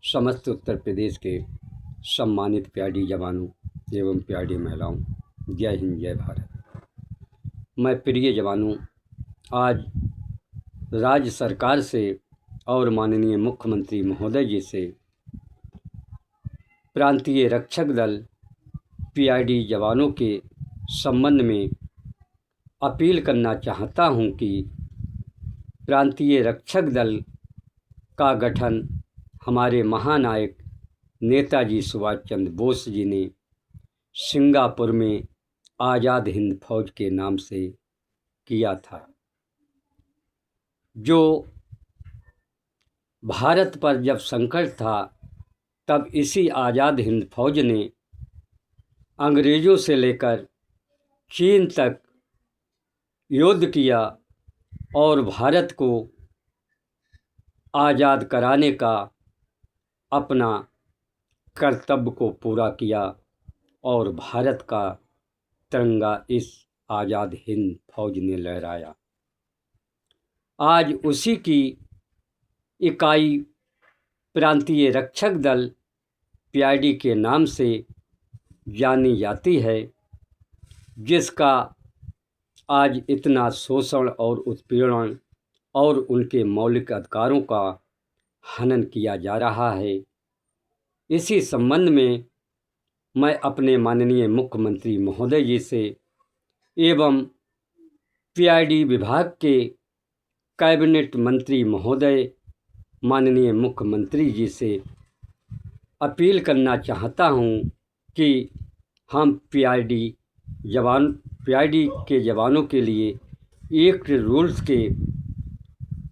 समस्त उत्तर प्रदेश के सम्मानित प्यारी जवानों एवं प्यारी महिलाओं, जय हिंद जय भारत। मैं प्रिय जवानों, आज राज्य सरकार से और माननीय मुख्यमंत्री महोदय जी से प्रांतीय रक्षक दल पीआईडी जवानों के संबंध में अपील करना चाहता हूं कि प्रांतीय रक्षक दल का गठन हमारे महानायक नेताजी सुभाष चंद्र बोस जी ने सिंगापुर में आज़ाद हिंद फौज के नाम से किया था, जो भारत पर जब संकट था तब इसी आज़ाद हिंद फौज ने अंग्रेज़ों से लेकर चीन तक युद्ध किया और भारत को आज़ाद कराने का अपना कर्तव्य को पूरा किया और भारत का तिरंगा इस आज़ाद हिंद फौज ने लहराया। आज उसी की इकाई प्रांतीय रक्षक दल पीआईडी के नाम से जानी जाती है, जिसका आज इतना शोषण और उत्पीड़न और उनके मौलिक अधिकारों का हनन किया जा रहा है। इसी संबंध में मैं अपने माननीय मुख्यमंत्री महोदय जी से एवं पीआईडी विभाग के कैबिनेट मंत्री महोदय माननीय मुख्यमंत्री जी से अपील करना चाहता हूं कि हम पीआईडी के जवानों के लिए एक्ट रूल्स के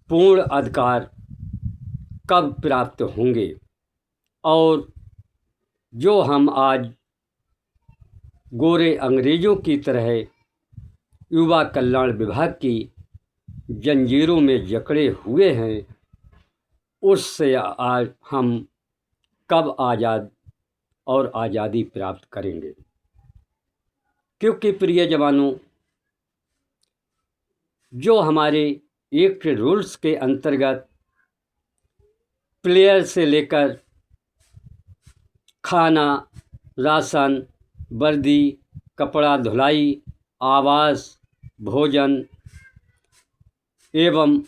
पूर्ण अधिकार कब प्राप्त होंगे और जो हम आज गोरे अंग्रेज़ों की तरह युवा कल्याण विभाग की जंजीरों में जकड़े हुए हैं, उससे आज हम कब आज़ाद और आज़ादी प्राप्त करेंगे। क्योंकि प्रिय जवानों, जो हमारे एक्ट रूल्स के अंतर्गत प्लेयर से लेकर खाना, राशन, वर्दी, कपड़ा धुलाई, आवास, भोजन एवं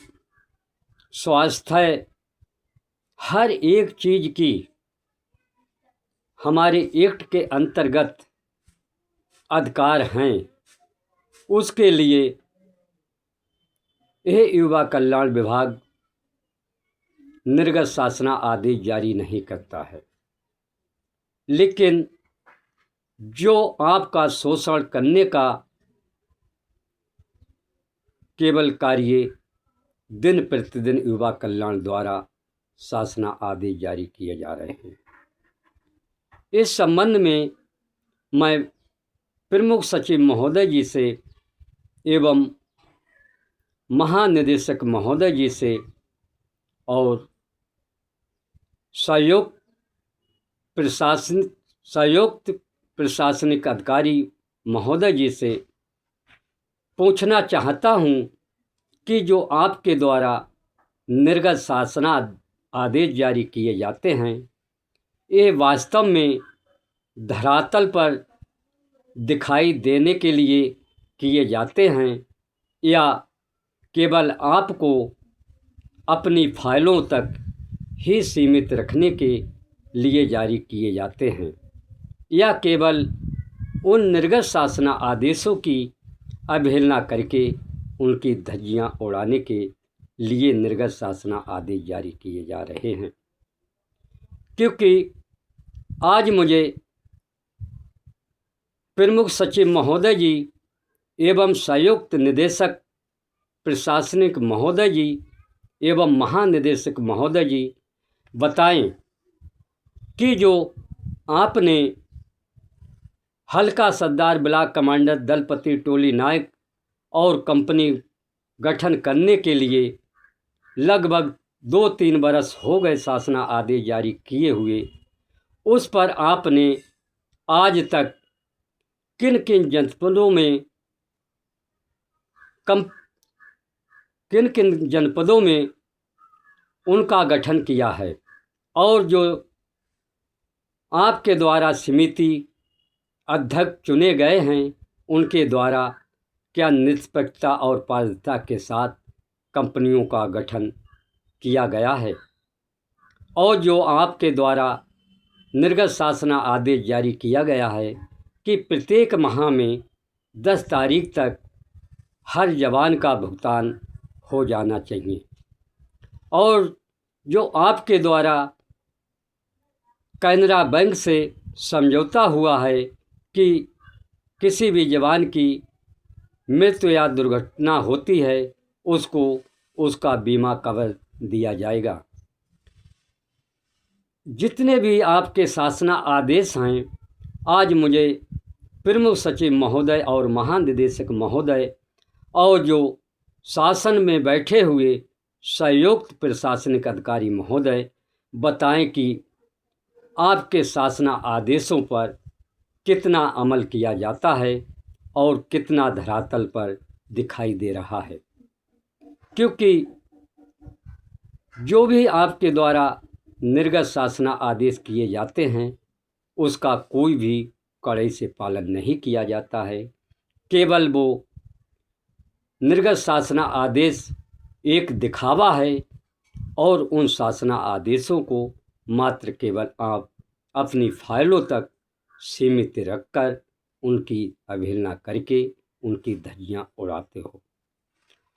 स्वास्थ्य, हर एक चीज़ की हमारे एक्ट के अंतर्गत अधिकार हैं, उसके लिए यह युवा कल्याण विभाग निर्गत शासना आदेश जारी नहीं करता है, लेकिन जो आपका शोषण करने का केवल कार्य दिन प्रतिदिन युवा कल्याण द्वारा शासना आदेश जारी किए जा रहे हैं। इस संबंध में मैं प्रमुख सचिव महोदय जी से एवं महानिदेशक महोदय जी से और संयुक्त प्रशासनिक अधिकारी महोदय जी से पूछना चाहता हूं कि जो आपके द्वारा निर्गत शासना आदेश जारी किए जाते हैं, ये वास्तव में धरातल पर दिखाई देने के लिए किए जाते हैं या केवल आपको अपनी फाइलों तक ही सीमित रखने के लिए जारी किए जाते हैं, या केवल उन निर्गत शासना आदेशों की अवहेलना करके उनकी धज्जियां उड़ाने के लिए निर्गत शासना आदेश जारी किए जा रहे हैं। क्योंकि आज मुझे प्रमुख सचिव महोदय जी एवं संयुक्त निदेशक प्रशासनिक महोदय जी एवं महानिदेशक महोदय जी बताएं कि जो आपने हल्का सरदार ब्लॉक कमांडर दलपति टोली नायक और कंपनी गठन करने के लिए लगभग 2-3 बरस हो गए शासना आदेश जारी किए हुए, उस पर आपने आज तक किन किन जनपदों में उनका गठन किया है और जो आपके द्वारा समिति अध्यक्ष चुने गए हैं उनके द्वारा क्या निष्पक्षता और पारदर्शिता के साथ कंपनियों का गठन किया गया है, और जो आपके द्वारा निर्गत शासना आदेश जारी किया गया है कि प्रत्येक माह में 10 तारीख तक हर जवान का भुगतान हो जाना चाहिए, और जो आपके द्वारा कैनरा बैंक से समझौता हुआ है कि किसी भी जवान की मृत्यु या दुर्घटना होती है उसको उसका बीमा कवर दिया जाएगा। जितने भी आपके शासना आदेश हैं, आज मुझे प्रमुख सचिव महोदय और महानिदेशक महोदय और जो शासन में बैठे हुए संयुक्त प्रशासनिक अधिकारी महोदय बताएं कि आपके शासना आदेशों पर कितना अमल किया जाता है और कितना धरातल पर दिखाई दे रहा है, क्योंकि जो भी आपके द्वारा निर्गत शासना आदेश किए जाते हैं उसका कोई भी कड़ाई से पालन नहीं किया जाता है। केवल वो निर्गत शासना आदेश एक दिखावा है और उन शासना आदेशों को मात्र केवल आप अपनी फाइलों तक सीमित रखकर उनकी अवहेलना करके उनकी धज्जियां उड़ाते हो,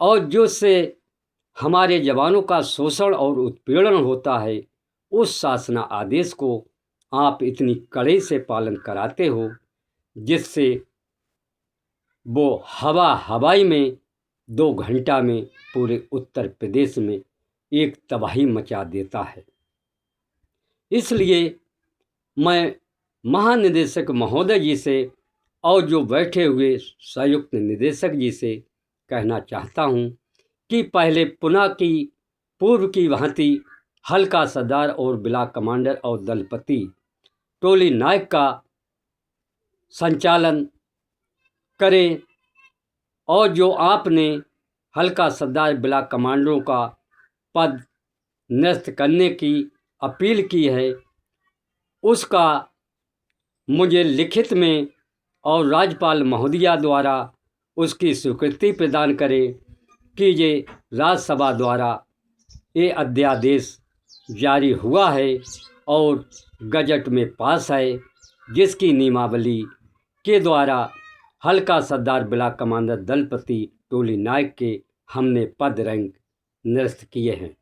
और जो से हमारे जवानों का शोषण और उत्पीड़न होता है उस शासना आदेश को आप इतनी कड़ाई से पालन कराते हो जिससे वो हवाई में 2 घंटा में पूरे उत्तर प्रदेश में एक तबाही मचा देता है। इसलिए मैं महानिदेशक महोदय जी से और जो बैठे हुए संयुक्त निदेशक जी से कहना चाहता हूँ कि पहले पूर्व की भांति हल्का सरदार और ब्लॉक कमांडर और दलपति टोली नायक का संचालन करें, और जो आपने हल्का सरदार ब्लॉक कमांडरों का पद निरस्त करने की अपील की है उसका मुझे लिखित में और राज्यपाल महोदया द्वारा उसकी स्वीकृति प्रदान करें कि ये राज्यसभा द्वारा ये अध्यादेश जारी हुआ है और गजट में पास है, जिसकी नियमावली के द्वारा हल्का सरदार ब्लॉक कमांडर दलपति टोली नायक के हमने पद रैंक निरस्त किए हैं।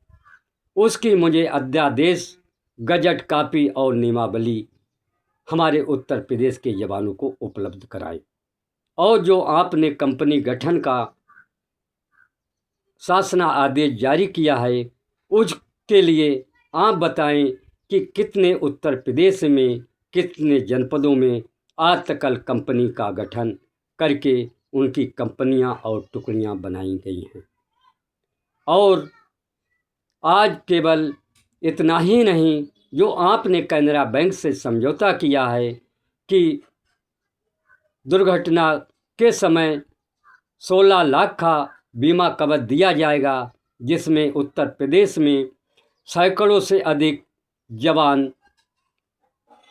उसकी मुझे अध्यादेश गजट कापी और नियमावली हमारे उत्तर प्रदेश के जवानों को उपलब्ध कराएं, और जो आपने कंपनी गठन का शासना आदेश जारी किया है उसके लिए आप बताएं कि कितने उत्तर प्रदेश में कितने जनपदों में आज तक कंपनी का गठन करके उनकी कंपनियां और टुकड़ियां बनाई गई हैं। और आज केवल इतना ही नहीं, जो आपने कैनरा बैंक से समझौता किया है कि दुर्घटना के समय 16 लाख का बीमा कवर दिया जाएगा, जिसमें उत्तर प्रदेश में सैकड़ों से अधिक जवान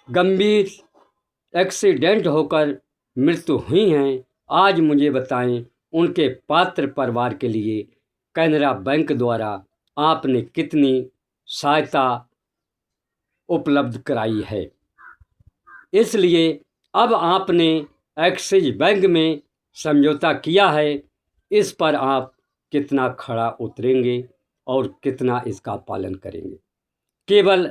गंभीर एक्सीडेंट होकर मृत्यु हुई हैं। आज मुझे बताएं उनके पात्र परिवार के लिए कैनरा बैंक द्वारा आपने कितनी सहायता उपलब्ध कराई है। इसलिए अब आपने एक्सिस बैंक में समझौता किया है, इस पर आप कितना खड़ा उतरेंगे और कितना इसका पालन करेंगे। केवल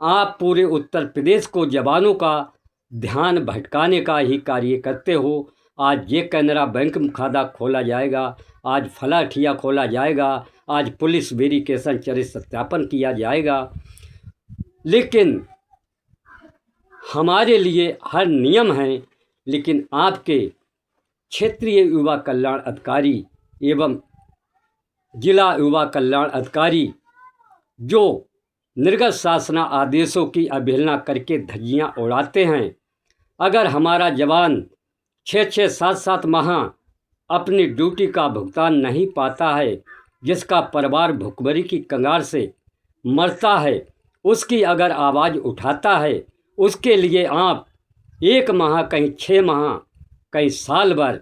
आप पूरे उत्तर प्रदेश को जवानों का ध्यान भटकाने का ही कार्य करते हो। आज ये कैनरा बैंक खाता खोला जाएगा, आज फलाठिया खोला जाएगा, आज पुलिस वेरिफिकेशन चरित्र सत्यापन किया जाएगा, लेकिन हमारे लिए हर नियम है, लेकिन आपके क्षेत्रीय युवा कल्याण अधिकारी एवं जिला युवा कल्याण अधिकारी जो निर्गत शासना आदेशों की अवहेलना करके धज्जियां उड़ाते हैं, अगर हमारा जवान 6-6, 7-7 माह अपनी ड्यूटी का भुगतान नहीं पाता है, जिसका परिवार भुखमरी की कंगाल से मरता है, उसकी अगर आवाज़ उठाता है, उसके लिए आप 1 माह, कहीं 6 माह, कहीं साल भर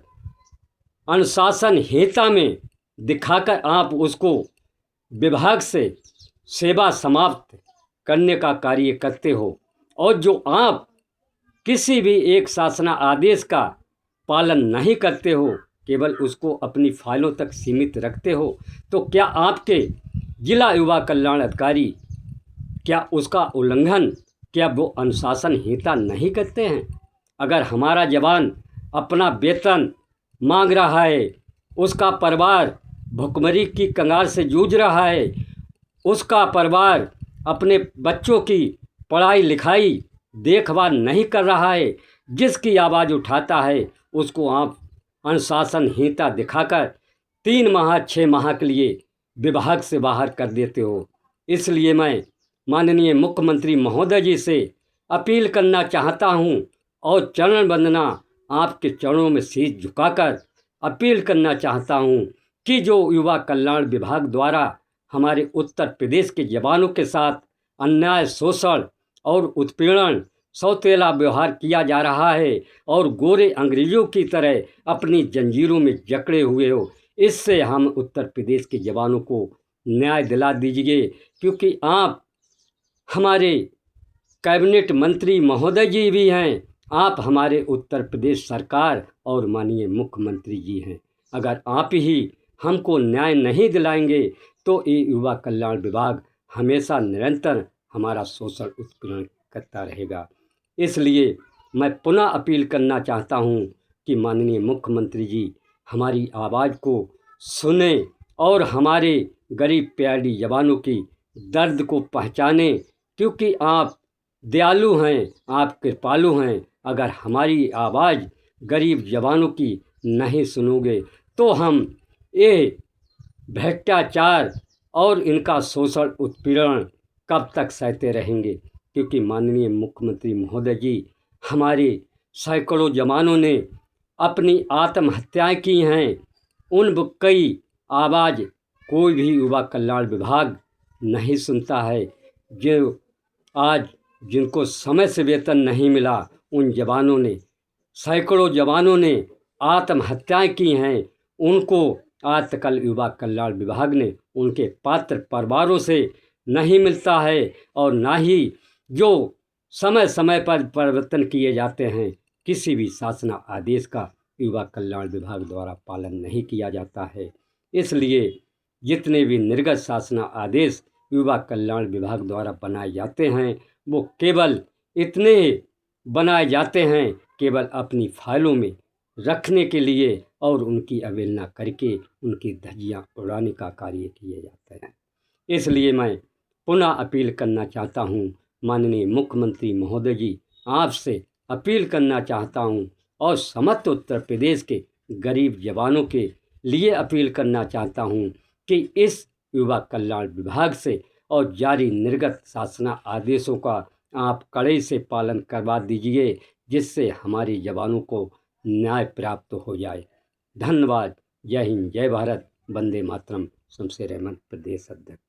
अनुशासनहीनता में दिखाकर आप उसको विभाग से सेवा समाप्त करने का कार्य करते हो, और जो आप किसी भी एक शासन आदेश का पालन नहीं करते हो, केवल उसको अपनी फाइलों तक सीमित रखते हो, तो क्या आपके जिला युवा कल्याण अधिकारी क्या उसका उल्लंघन, क्या वो अनुशासनहीनता नहीं करते हैं? अगर हमारा जवान अपना वेतन मांग रहा है, उसका परिवार भुखमरी की कंगाल से जूझ रहा है, उसका परिवार अपने बच्चों की पढ़ाई लिखाई देखभाल नहीं कर रहा है, जिसकी आवाज़ उठाता है उसको आप अनुशासनहीनता दिखाकर 3 माह 6 माह के लिए विभाग से बाहर कर देते हो। इसलिए मैं माननीय मुख्यमंत्री महोदय जी से अपील करना चाहता हूं और चरण वंदना आपके चरणों में शीश झुकाकर अपील करना चाहता हूं कि जो युवा कल्याण विभाग द्वारा हमारे उत्तर प्रदेश के जवानों के साथ अन्याय, शोषण और उत्पीड़न, सौतेला व्यवहार किया जा रहा है और गोरे अंग्रेजों की तरह अपनी जंजीरों में जकड़े हुए हो, इससे हम उत्तर प्रदेश के जवानों को न्याय दिला दीजिए, क्योंकि आप हमारे कैबिनेट मंत्री महोदय जी भी हैं, आप हमारे उत्तर प्रदेश सरकार और माननीय मुख्यमंत्री जी हैं। अगर आप ही हमको न्याय नहीं दिलाएंगे तो ये युवा कल्याण विभाग हमेशा निरंतर हमारा शोषण उत्पीड़न करता रहेगा। इसलिए मैं पुनः अपील करना चाहता हूँ कि माननीय मुख्यमंत्री जी हमारी आवाज़ को सुने और हमारे गरीब प्यारी जवानों की दर्द को पहचाने, क्योंकि आप दयालु हैं, आप कृपालु हैं। अगर हमारी आवाज़ गरीब जवानों की नहीं सुनोगे तो हम ये भ्रष्टाचार और इनका शोषण उत्पीड़न कब तक सहते रहेंगे? क्योंकि माननीय मुख्यमंत्री महोदय जी हमारे सैकड़ों जवानों ने अपनी आत्महत्याएं की हैं, उन कई आवाज़ कोई भी युवा कल्याण विभाग नहीं सुनता है। जो आज जिनको समय से वेतन नहीं मिला, उन जवानों ने, सैकड़ों जवानों ने आत्महत्याएं की हैं, उनको आज तक युवा कल्याण विभाग ने उनके पात्र परिवारों से नहीं मिलता है, और ना ही जो समय समय पर परिवर्तन किए जाते हैं, किसी भी शासन आदेश का युवा कल्याण विभाग द्वारा पालन नहीं किया जाता है। इसलिए जितने भी निर्गत शासन आदेश युवा कल्याण विभाग द्वारा बनाए जाते हैं, वो केवल इतने बनाए जाते हैं केवल अपनी फाइलों में रखने के लिए, और उनकी अवहेलना करके उनकी धज्जियां उड़ाने का कार्य किए जाते हैं। इसलिए मैं पुनः अपील करना चाहता हूँ माननीय मुख्यमंत्री महोदय जी, आपसे अपील करना चाहता हूँ और समस्त उत्तर प्रदेश के गरीब जवानों के लिए अपील करना चाहता हूँ कि इस युवा कल्याण विभाग से और जारी निर्गत शासन आदेशों का आप कड़े से पालन करवा दीजिए, जिससे हमारे जवानों को न्याय प्राप्त हो जाए। धन्यवाद। जय हिंद, जय भारत, वंदे मातरम। शमशेर अहमद, प्रदेश अध्यक्ष।